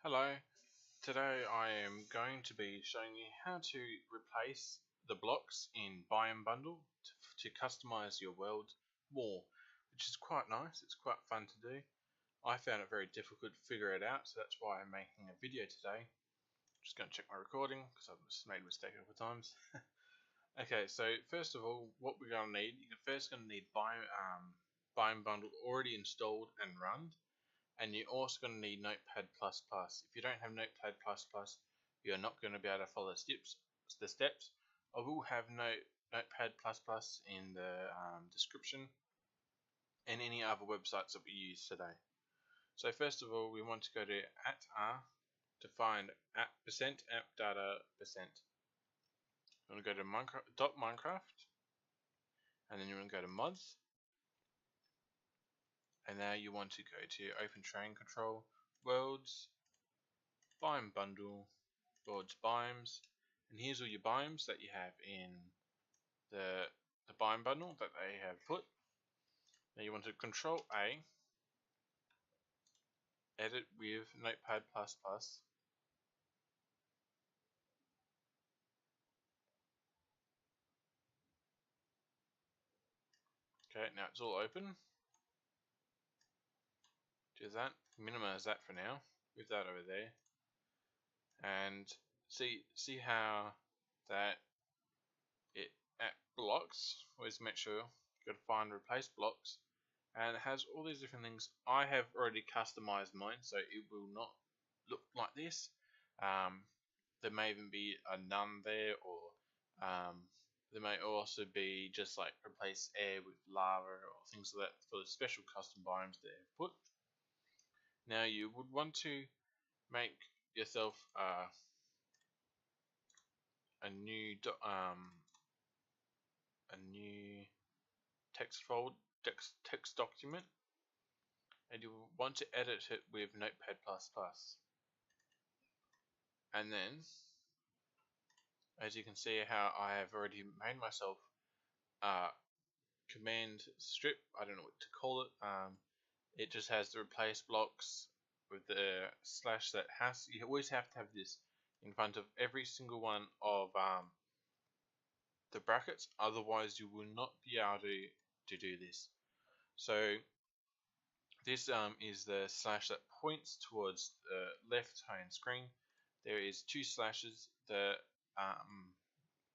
Hello, today I am going to be showing you how to replace the blocks in BIOME bundle to customize your world more, which is quite nice. It's quite fun to do. I found it very difficult to figure it out, so that's why I'm making a video today. Just going to check my recording because I've just made a mistake a couple of times. Okay, so first of all, what we're going to need, you're first going to need BIOME bundle already installed and run. And you're also going to need NOTEPAD++. If you don't have NOTEPAD++, you're not going to be able to follow the steps. I will have NOTEPAD++ in the description and any other websites that we use today. So first of all, we want to go to @r to find %app_data%. You want to go to Minecraft, and then you want to go to mods. And now you want to go to Open Train Control, Worlds, BIOME Bundle, Worlds Biomes, and here's all your biomes that you have in the BIOME bundle that they have put. Now you want to Control A, edit with NOTEPAD++. Okay, now it's all open. Do that, minimize that for now, with that over there, and see how that at blocks. Always make sure you got to find replace blocks, and it has all these different things. I have already customized mine, so it will not look like this. There may even be a none there, or there may also be just like replace air with lava or things like that for the special custom biomes that they've put. Now you would want to make yourself a new text document, and you want to edit it with NOTEPAD++. And then, as you can see, how I have already made myself command strip. I don't know what to call it. It just has the replace blocks with the slash that has. You always have to have this in front of every single one of the brackets, otherwise you will not be able to do this. So this is the slash that points towards the left hand screen. There is two slashes that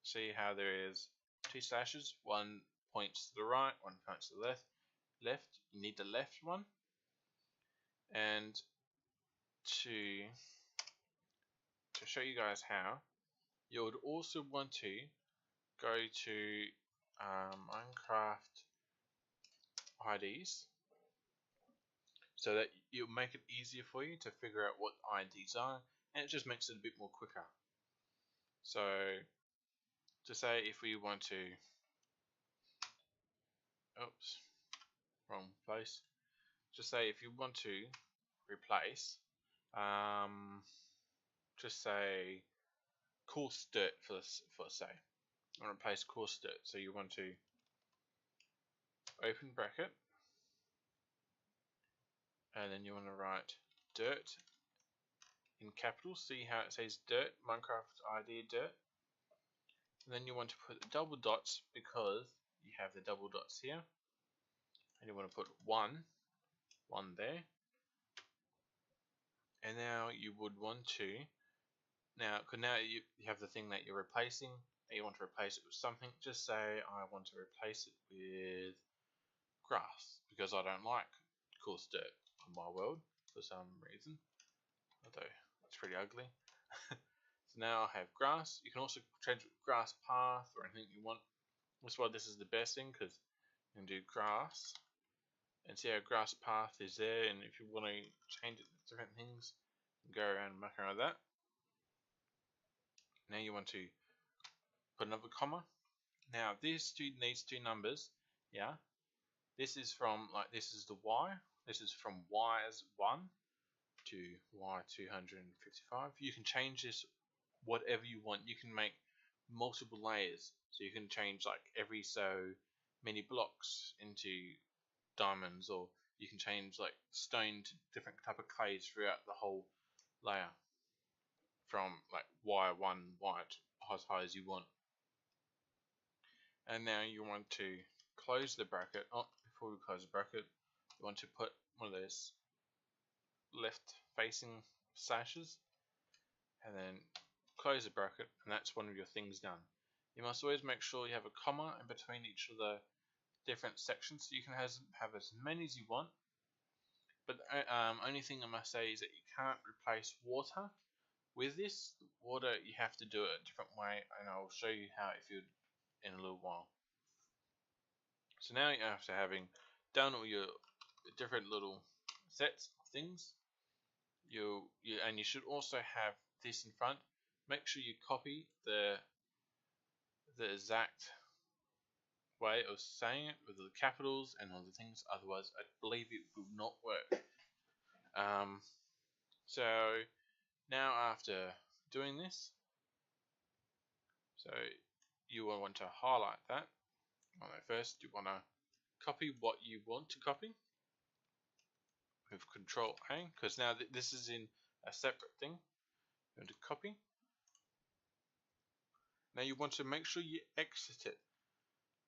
see how there is two slashes. One points to the right, one points to the left. You need the left one. And to show you guys how, you would also want to go to Minecraft IDs, so that it'll make it easier for you to figure out what IDs are, and it just makes it a bit more quicker. So to say if we want to, oops, wrong place. Just say if you want to replace, just say coarse dirt for say, and replace coarse dirt. So you want to open bracket, and then you want to write dirt in capitals. See how it says dirt, Minecraft ID dirt. And then you want to put the double dots because you have the double dots here, and you want to put one there. And now you would want to, because now you have the thing that you're replacing, and you want to replace it with something. Just say I want to replace it with grass, because I don't like coarse dirt on my world for some reason, although it's pretty ugly. So now I have grass. You can also change it grass path or anything you want. That's why this is the best thing, because you can do grass and see how grass path is there, and if you want to change it to different things, you can go around and muck around with that. Now you want to put another comma. Now this needs two numbers. Yeah, this is from, like, this is the y. This is from y as 1 to y 255. You can change this whatever you want. You can make multiple layers, so you can change like every so many blocks into diamonds, or you can change like stone to different type of clays throughout the whole layer from like wire 1 white as high as you want. And now you want to close the bracket. Oh, before we close the bracket, you want to put one of those left facing slashes and then close the bracket, and that's one of your things done. You must always make sure you have a comma in between each of the different sections, so you can have as many as you want. But only thing I must say is that you can't replace water with this. Water, you have to do it a different way, and I'll show you how if you in a little while. So now after having done all your different little sets of things, you should also have this in front. Make sure you copy the exact way of saying it with the capitals and all the things, otherwise I believe it will not work. So now after doing this, so you will want to highlight that. First you want to copy what you want to copy with Control A, because now this is in a separate thing. You want to copy. Now you want to make sure you exit it,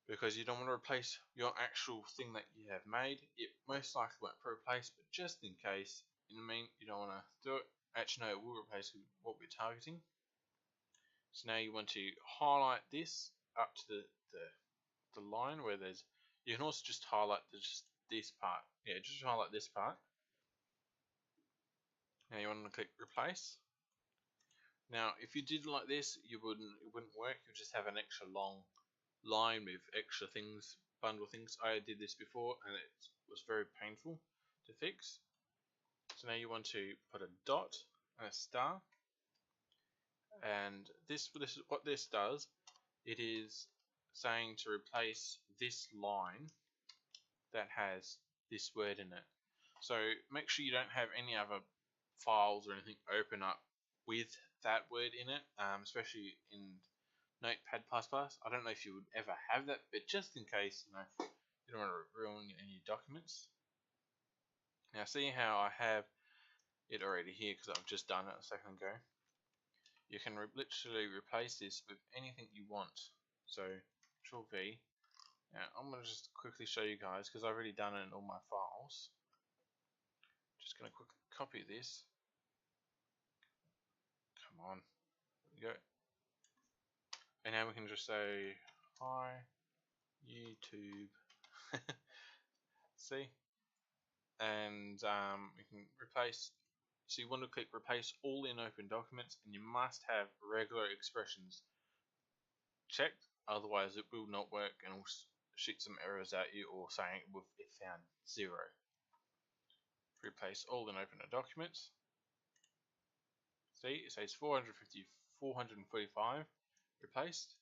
because you don't want to replace your actual thing that you have made. It most likely won't replace, but just in case, you don't want to do it. Actually, no, it will replace what we're targeting. So now you want to highlight this up to the line where there's. You can also just highlight just this part. Yeah, just highlight this part. Now you want to click replace. Now, if you did like this, it wouldn't work. You just have an extra long line with extra things, bundle things. I did this before and it was very painful to fix. So now you want to put a dot and a star, and what this does. It is saying to replace this line that has this word in it. So make sure you don't have any other files or anything open up with that word in it, especially in NOTEPAD++. I don't know if you would ever have that, but just in case, you don't want to ruin any documents. Now see how I have it already here because I've just done it a second ago. You can literally replace this with anything you want. So Control V. Now I'm going to just quickly show you guys because I've already done it in all my files. Just going to quickly copy this. Come on. There we go. And now we can just say hi YouTube. See? And we can replace. So you want to click replace all in open documents, and you must have regular expressions checked, otherwise it will not work and will shoot some errors at you or saying it found 0. Replace all in open documents. See, it says 445 replaced,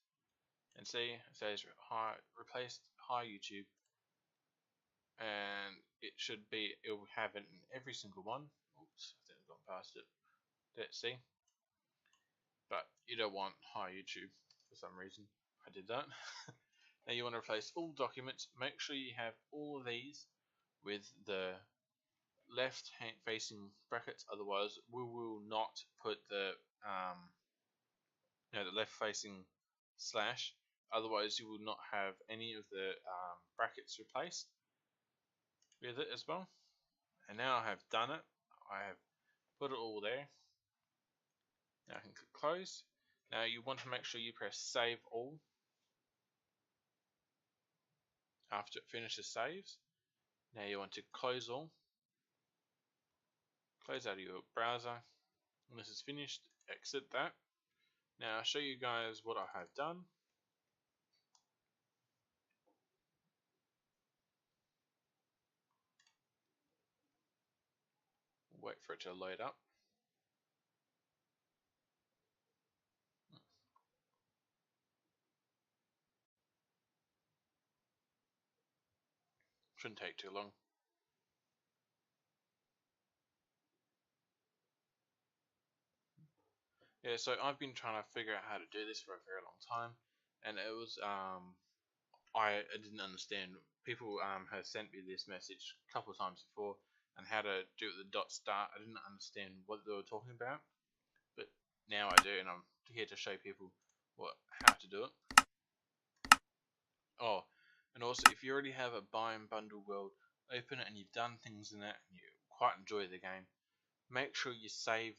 and see it says hi replaced hi YouTube, and it will have it in every single one. Oops, I think I've gone past it. Let's see. But you don't want hi YouTube for some reason. I did that. Now you want to replace all documents. Make sure you have all of these with the left facing brackets, otherwise we will not put the the left facing slash, otherwise you will not have any of the brackets replaced with it as well. And now I have done it. I have put it all there. Now I can click close. Now you want to make sure you press save all after it finishes saves. Now you want to close all. Close out of your browser. When this is finished, exit that. Now I'll show you guys what I have done. Wait for it to load up. Shouldn't take too long. Yeah, so I've been trying to figure out how to do this for a very long time, and it was I didn't understand. People have sent me this message a couple of times before, and how to do it with the dot start. I didn't understand what they were talking about, but now I do, and I'm here to show people how to do it. Oh, and also if you already have a BIOME bundle world open and you've done things in that and you quite enjoy the game, make sure you save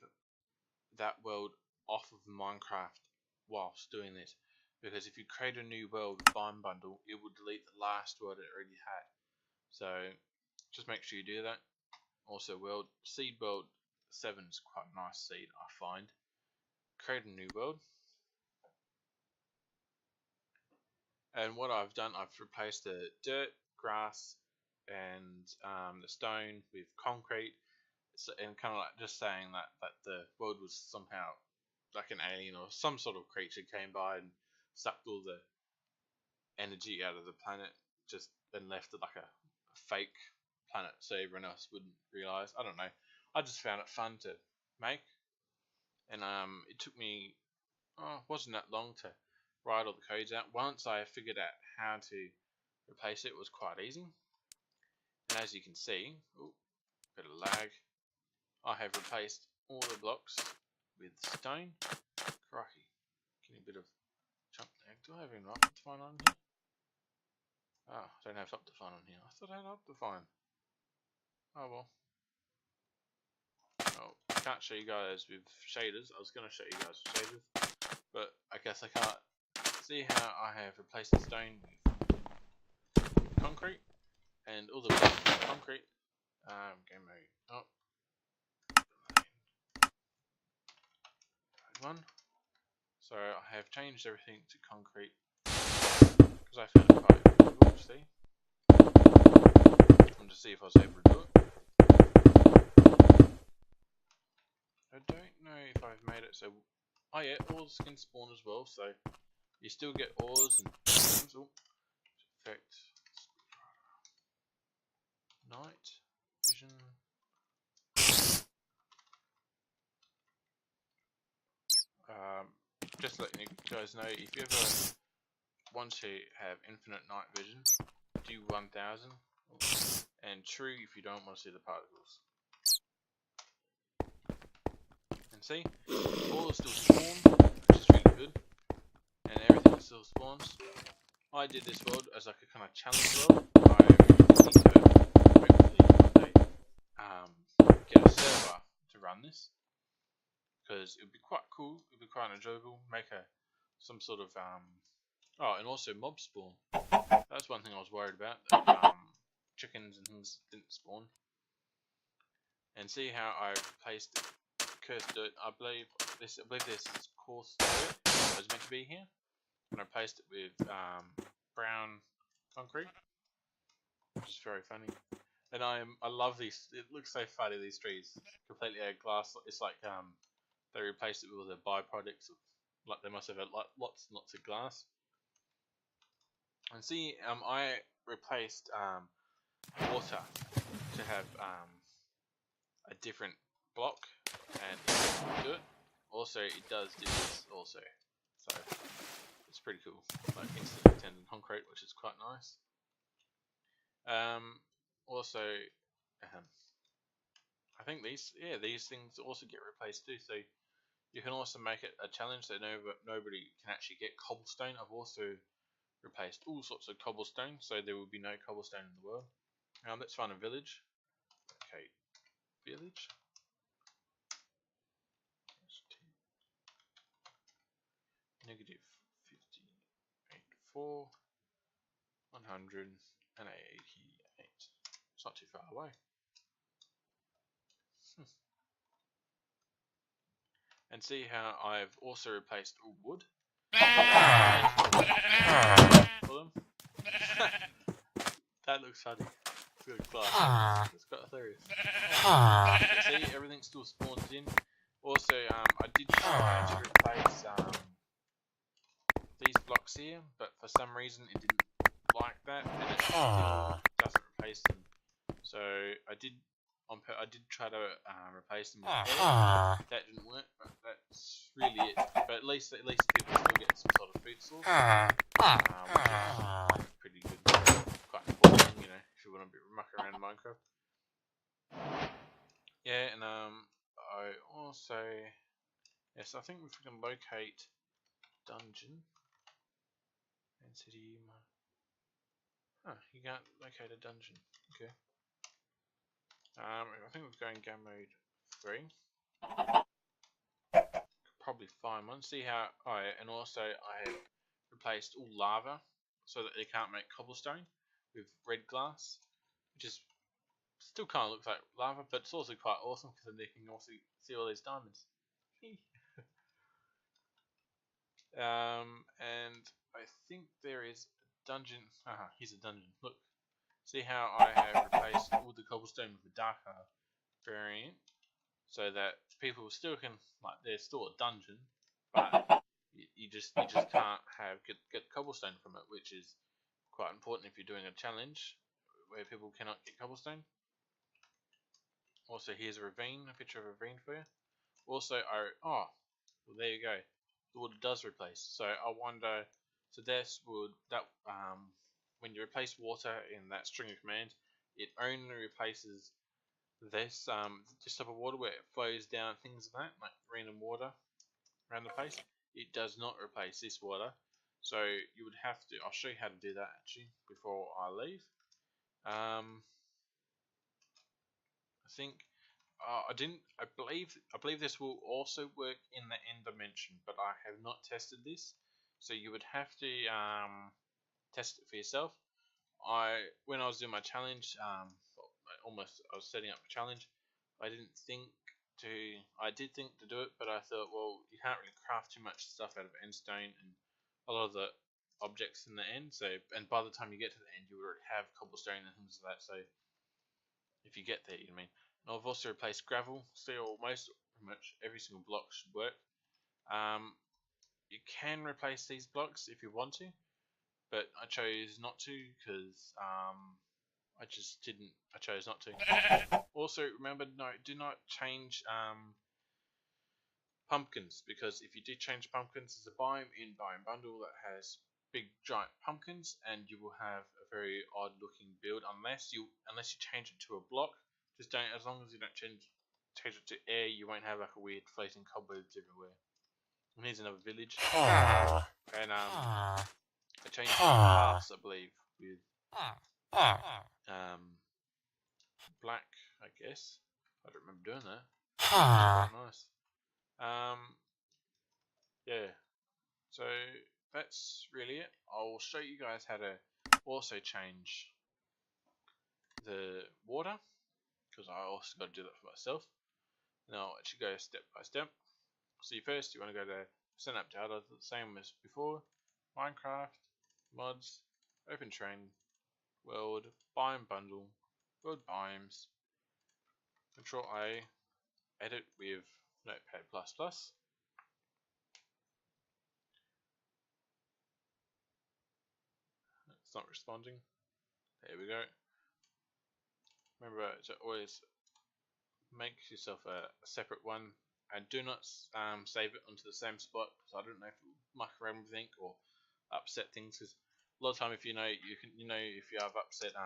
that world off of Minecraft whilst doing this, because if you create a new world with BIOME bundle, it will delete the last world it already had. So just make sure you do that. Also, seed world 7 is quite a nice seed, I find. Create a new world. And what I've done, I've replaced the dirt, grass, and the stone with concrete, and kind of like just saying that the world was somehow like an alien or some sort of creature came by and sucked all the energy out of the planet, just and left it like a fake planet, so everyone else wouldn't realize. I don't know. I just found it fun to make, and it took me wasn't that long to write all the codes out. Once I figured out how to replace it, it was quite easy. And as you can see, bit of lag, I have replaced all the blocks with stone. Crikey, getting a bit of chunk lag. Do I have any Optifine on here? Oh, I don't have Optifine on here. I thought I had Optifine. Oh well. Oh, I can't show you guys with shaders. I was going to show you guys with shaders, but I guess I can't. See how I have replaced the stone with concrete, and all the blocks with concrete. Game mode. Oh, one. So I have changed everything to concrete because I found it quite difficult to see. And to see if I was able to do it. I don't know if I've made it so. Oh yeah, ores can spawn as well, so you still get ores and things. Oh, effect. Night vision. Just letting you guys know, if you ever want to have infinite night vision, do 1000, and true if you don't want to see the particles. And see, all is still spawn, which is really good, and everything still spawns. I did this world as like a kind of challenge world. I need to hopefully one day get a server to run this, because it would be quite cool, it would be quite enjoyable, make some sort of, oh, and also mob spawn. That's one thing I was worried about, that chickens and things didn't spawn. And see how I replaced cursed dirt. I believe this is coarse dirt that was meant to be here, and I replaced it with brown concrete, which is very funny. And I love these. It looks so funny, these trees, completely out of glass. It's like they replaced it with all the byproducts of, like, they must have had lots and lots of glass. And see, I replaced water to have a different block, and it do it. Also, it does do this also, so it's pretty cool. Like instantly turned in concrete, which is quite nice. Also, I think these things also get replaced too. So you can also make it a challenge that nobody can actually get cobblestone. I've also replaced all sorts of cobblestone, so there will be no cobblestone in the world. Let's find a village. Okay, village. Negative 58.4, 188. It's not too far away. And see how I've also replaced all wood. That looks funny. It's got glass. It's got hilarious. See, everything still spawns in. Also, I did try to replace these blocks here, but for some reason it didn't like that, and it still doesn't replace them. So I did try to replace them with air. That didn't work, but that's really it. But at least people still get some sort of food source, which is pretty good. Quite important, you know, if you want to muck around in Minecraft. Yeah, and I also, yes, I think if we can locate dungeon and city, you can't locate a dungeon. Okay. I think we're going game mode 3. Probably find one. See how. Oh, yeah, and also I have replaced all lava so that they can't make cobblestone with red glass, which is still kind of looks like lava, but it's also quite awesome because then they can also see all these diamonds. And I think there is a dungeon. Here's a dungeon. Look, see how I have replaced all the cobblestone with a darker variant, so that people still can, like, there's still a dungeon, but you just can't get cobblestone from it, which is quite important if you're doing a challenge where people cannot get cobblestone. Also, here's a ravine, a picture of a ravine for you. Also, well, there you go. The water does replace. So I wonder, so when you replace water in that string of commands, it only replaces this type of water where it flows down things like that, like random water around the place. It does not replace this water. So you would have to. I'll show you how to do that actually before I leave. I think I believe this will also work in the end dimension, but I have not tested this. So you would have to test it for yourself. When I was doing my challenge, I was setting up a challenge. I did think to do it, but I thought, well, you can't really craft too much stuff out of endstone and a lot of the objects in the end. So, and by the time you get to the end, you already have cobblestone and things like that. So, if you get there, you know what I mean. And I've also replaced gravel. So, pretty much every single block should work. You can replace these blocks if you want to, but I chose not to because I just didn't. I chose not to. Also, remember, no, do not change pumpkins, because if you do change pumpkins, there's a biome in Biome Bundle that has big giant pumpkins, and you will have a very odd looking build unless you change it to a block. Just don't. As long as you don't change it to air, you won't have like a weird floating cobwebs everywhere. And here's another village. And I changed glass, I believe, with black, I guess. I don't remember doing that. Quite nice. Yeah. So that's really it. I'll show you guys how to also change the water, because I also got to do that for myself. Now I'll actually go step by step. So first you want to go to set up data, the same as before. Minecraft, mods, open train, world, biome bundle, world biomes, Control A, edit with Notepad++. It's not responding. There we go. Remember to always make yourself a separate one, and do not save it onto the same spot, because I don't know if it will muck around with ink or upset things. Because a lot of time, if if you have upset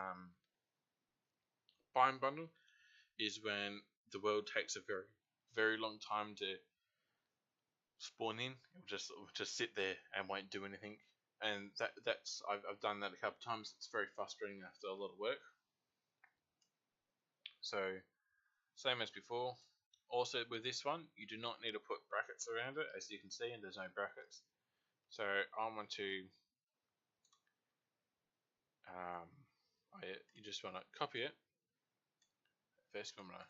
biome bundle, is when the world takes a very, very long time to spawn in. It will just sit there and won't do anything, and I've done that a couple of times. It's very frustrating after a lot of work. So same as before. Also with this one, you do not need to put brackets around it, as you can see, and there's no brackets. So I want to you just want to copy it. First I'm gonna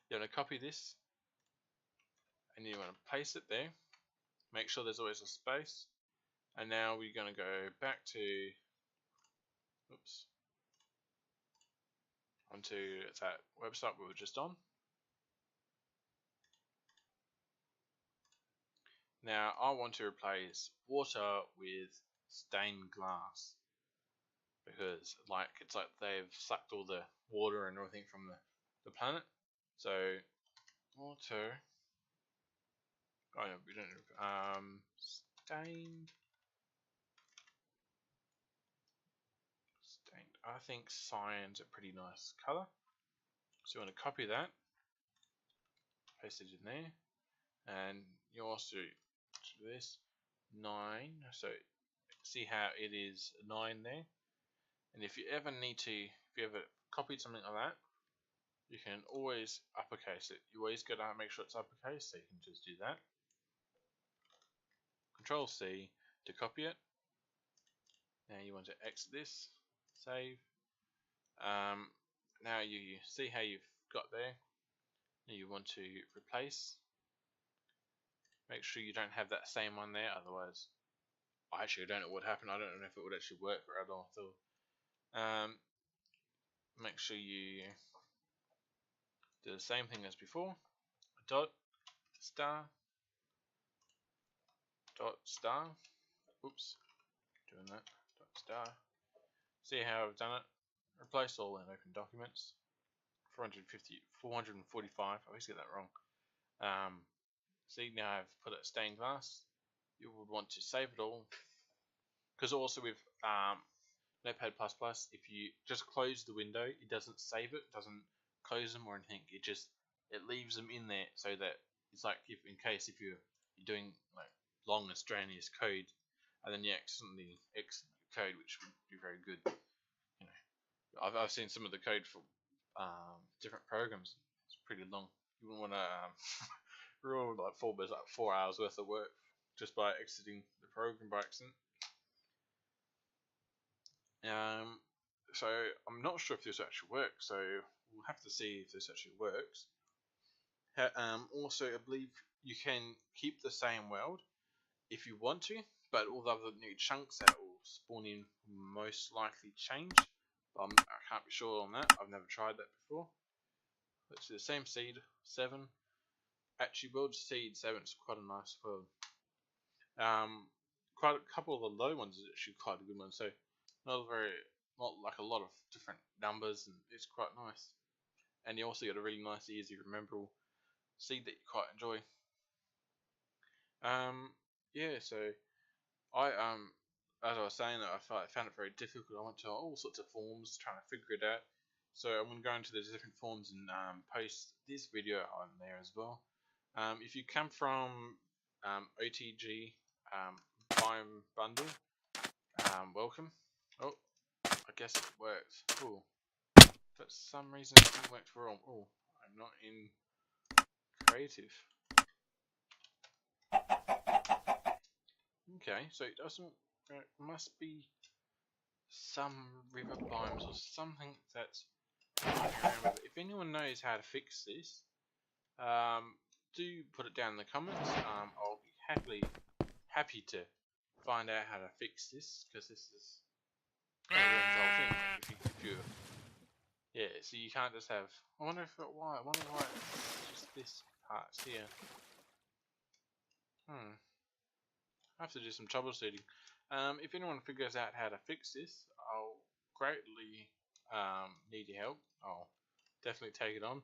you want to copy this, and you want to paste it there. Make sure there's always a space. And now we're going to go back to onto that website we were just on. Now I want to replace water with stained glass, because it's like they've sucked all the water and everything from the planet. So water, we don't stained I think cyan's a pretty nice color. So you want to copy that, paste it in there, and you also do this 9. So see how it is 9 there. And if you ever need to, if you ever copied something like that, you can always uppercase it. You always got to make sure it's uppercase, so you can just do that. Control C to copy it. Now you want to exit this, save. Now you see how you've got there. Now you want to replace. Make sure you don't have that same one there, otherwise I actually don't know what happened. I don't know if it would actually work at all. So, make sure you do the same thing as before. Dot star dot star. Oops, doing that. Dot star. See how I've done it. Replace all in open documents. 445. I always get that wrong. See, now I've put it stained glass. You would want to save it all, because also with Notepad++, if you just close the window, it doesn't save it, doesn't close them or anything. It leaves them in there, so that it's like in case you're doing like long and strenuous code, and then you accidentally exit your code, which would be very good. You know, I've seen some of the code for different programs. It's pretty long. You wouldn't want to ruin like 4 hours worth of work just by exiting the program by accident. So I'm not sure if this actually works, so we'll have to see if this actually works. Also, I believe you can keep the same world if you want to, but all the other new chunks that will spawn in most likely change. But I can't be sure on that. I've never tried that before. Let's do the same seed 7. Actually, world seed 7 is quite a nice world. Quite a couple of the low ones is actually quite a good one. So not like a lot of different numbers, and it's quite nice. And you also got a really nice, easy, rememberable seed that you quite enjoy. Yeah. So I as I was saying, I found it very difficult. I went to all sorts of forums trying to figure it out. So I'm going to go into the different forums and post this video on there as well. If you come from OTG BIOME bundle, welcome. Oh, I guess it worked. Oh, for some reason it didn't work for all. Oh, I'm not in creative. Okay, so it doesn't. It must be some river biomes or something that's. If anyone knows how to fix this, do put it down in the comments. I'll be happy to find out how to fix this, because this is kind of ruins the whole thing. If you yeah, so you can't just have. I wonder why it's just this part here. I have to do some troubleshooting. If anyone figures out how to fix this, I'll greatly need your help. I'll definitely take it on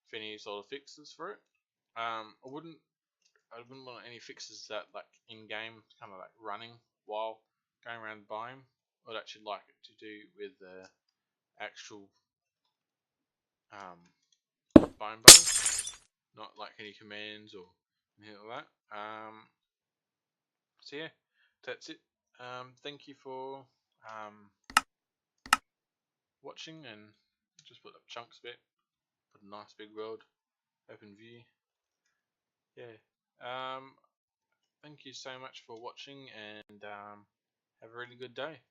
if any sort of fixes for it. I wouldn't want any fixes that like in game, kind of like running while going around biome. I'd actually like it to do with the actual biome button, not like any commands or anything like that. So yeah, that's it. Thank you for watching, and just put up chunks bit, put a nice big world, open view. Yeah. Thank you so much for watching, and have a really good day.